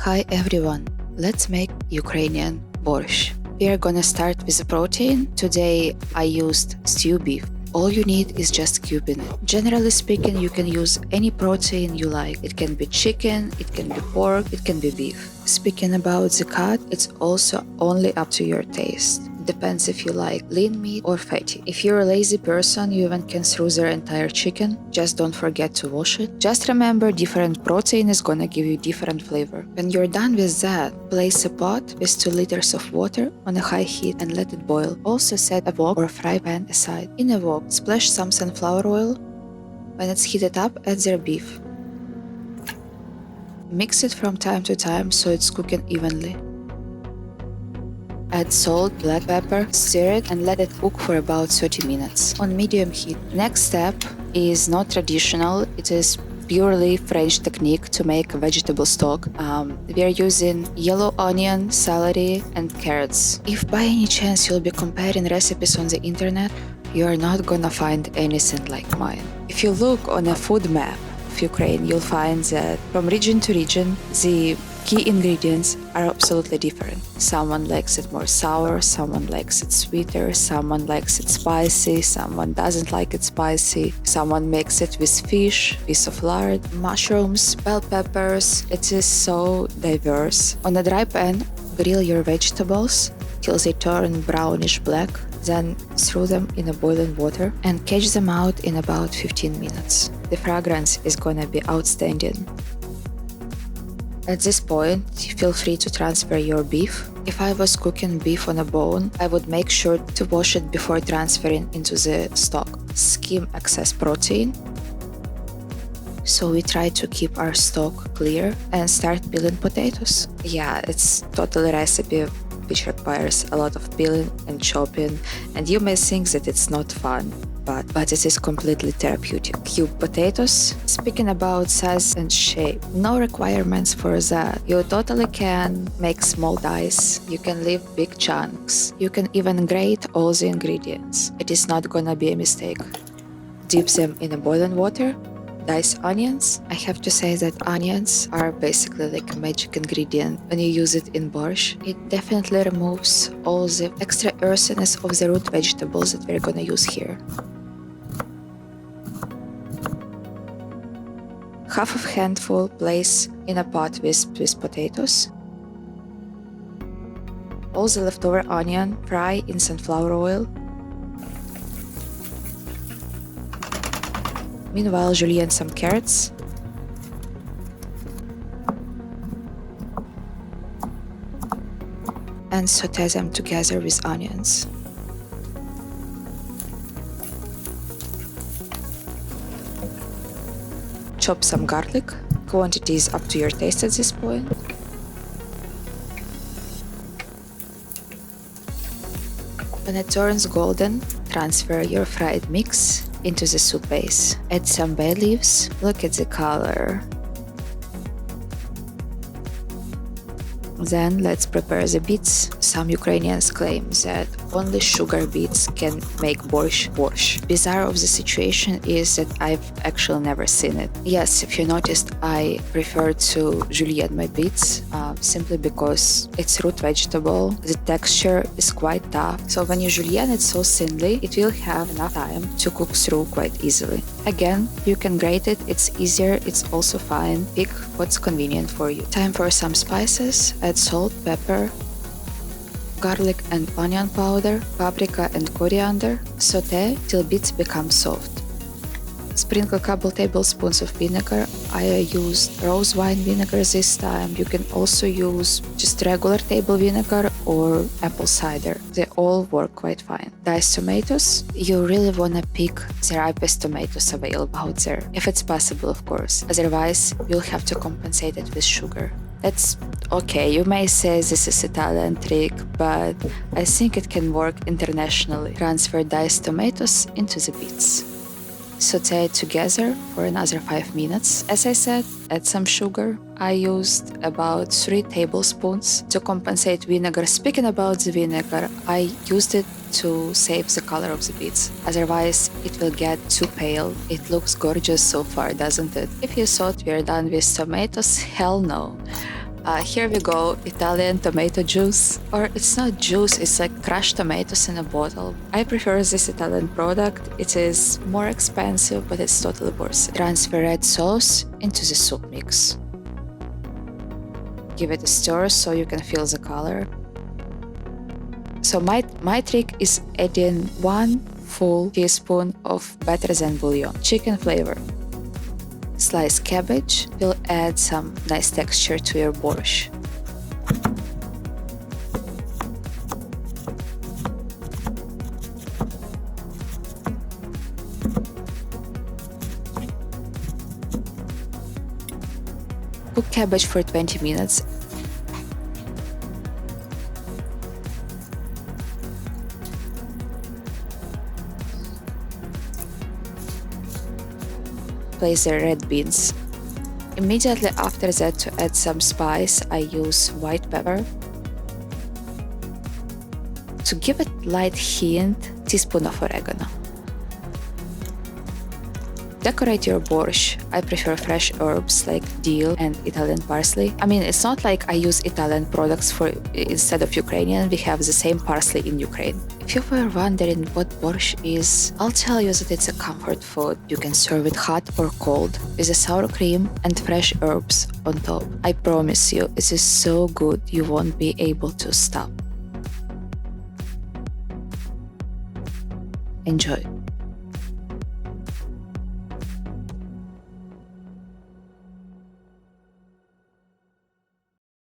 Hi everyone, let's make Ukrainian borscht. We are gonna start with the protein. Today I used stew beef. All you need is just cubing it. Generally speaking, you can use any protein you like. It can be chicken, it can be pork, it can be beef. Speaking about the cut, it's also only up to your taste. Depends if you like lean meat or fatty. If you're a lazy person, you even can throw their entire chicken. Just don't forget to wash it. Just remember, different protein is gonna give you different flavor. When you're done with that, place a pot with 2 liters of water on a high heat and let it boil. Also set a wok or a fry pan aside. In a wok, splash some sunflower oil. When it's heated up, add their beef. Mix it from time to time so it's cooking evenly. Add salt, black pepper, stir it and let it cook for about 30 minutes on medium heat. Next step is not traditional, it is purely French technique to make a vegetable stock. We are using yellow onion, celery and carrots. If by any chance you'll be comparing recipes on the internet, you are not gonna find anything like mine. If you look on a food map of Ukraine, you'll find that from region to region, the key ingredients are absolutely different. Someone likes it more sour, someone likes it sweeter, someone likes it spicy, someone doesn't like it spicy, someone makes it with fish, piece of lard, mushrooms, bell peppers. It is so diverse. On a dry pan, grill your vegetables till they turn brownish black, then throw them in a boiling water and catch them out in about 15 minutes. The fragrance is gonna be outstanding. At this point, feel free to transfer your beef. If I was cooking beef on a bone, I would make sure to wash it before transferring into the stock. Skim excess protein. So we try to keep our stock clear and start peeling potatoes. Yeah, it's totally a recipe which requires a lot of peeling and chopping, and you may think that it's not fun. But it is completely therapeutic. Cube potatoes. Speaking about size and shape, no requirements for that. You totally can make small dice. You can leave big chunks. You can even grate all the ingredients. It is not gonna be a mistake. Dip them in a boiling water. Dice onions. I have to say that onions are basically like a magic ingredient when you use it in borscht. It definitely removes all the extra earthiness of the root vegetables that we're gonna use here. Half of handful place in a pot with potatoes. All the leftover onion fry in sunflower oil. Meanwhile, julienne some carrots. And sauté them together with onions. Chop some garlic. Quantity is up to your taste at this point. When it turns golden, transfer your fried mix into the soup base. Add some bay leaves. Look at the color. Then let's prepare the beets. Some Ukrainians claim that only sugar beets can make borscht. Bizarre of the situation is that I've actually never seen it. Yes, if you noticed, I prefer to julienne my beets simply because it's root vegetable. The texture is quite tough. So when you julienne it so thinly, it will have enough time to cook through quite easily. Again, you can grate it, it's easier, it's also fine. Pick what's convenient for you. Time for some spices. Add salt, pepper, garlic and onion powder, paprika and coriander. Sauté till beets become soft. Sprinkle a couple tablespoons of vinegar. I used rosé wine vinegar this time. You can also use just regular table vinegar or apple cider. They all work quite fine. Diced tomatoes. You really wanna pick the ripest tomatoes available out there, if it's possible, of course. Otherwise, you'll have to compensate it with sugar. That's okay, you may say this is Italian trick, but I think it can work internationally. Transfer diced tomatoes into the beets. Sauté it together for another 5 minutes. As I said, add some sugar. I used about 3 tablespoons to compensate vinegar. Speaking about the vinegar, I used it to save the color of the beets. Otherwise, it will get too pale. It looks gorgeous so far, doesn't it? If you thought we are done with tomatoes, hell no. Here we go, Italian tomato juice. Or it's not juice, it's like crushed tomatoes in a bottle. I prefer this Italian product. It is more expensive, but it's totally worth it. Transfer red sauce into the soup mix. Give it a stir so you can feel the color. So my trick is adding 1 full teaspoon of better than bouillon, chicken flavor. Sliced cabbage will add some nice texture to your borsche. Cook cabbage for 20 minutes. Place the red beans. Immediately after that, to add some spice, I use white pepper. To give it light hint, teaspoon of oregano. Decorate your borsche. I prefer fresh herbs like dill and Italian parsley. I mean, it's not like I use Italian products instead of Ukrainian. We have the same parsley in Ukraine. If you were wondering what borsche is, I'll tell you that it's a comfort food. You can serve it hot or cold with a sour cream and fresh herbs on top. I promise you, it is so good you won't be able to stop. Enjoy.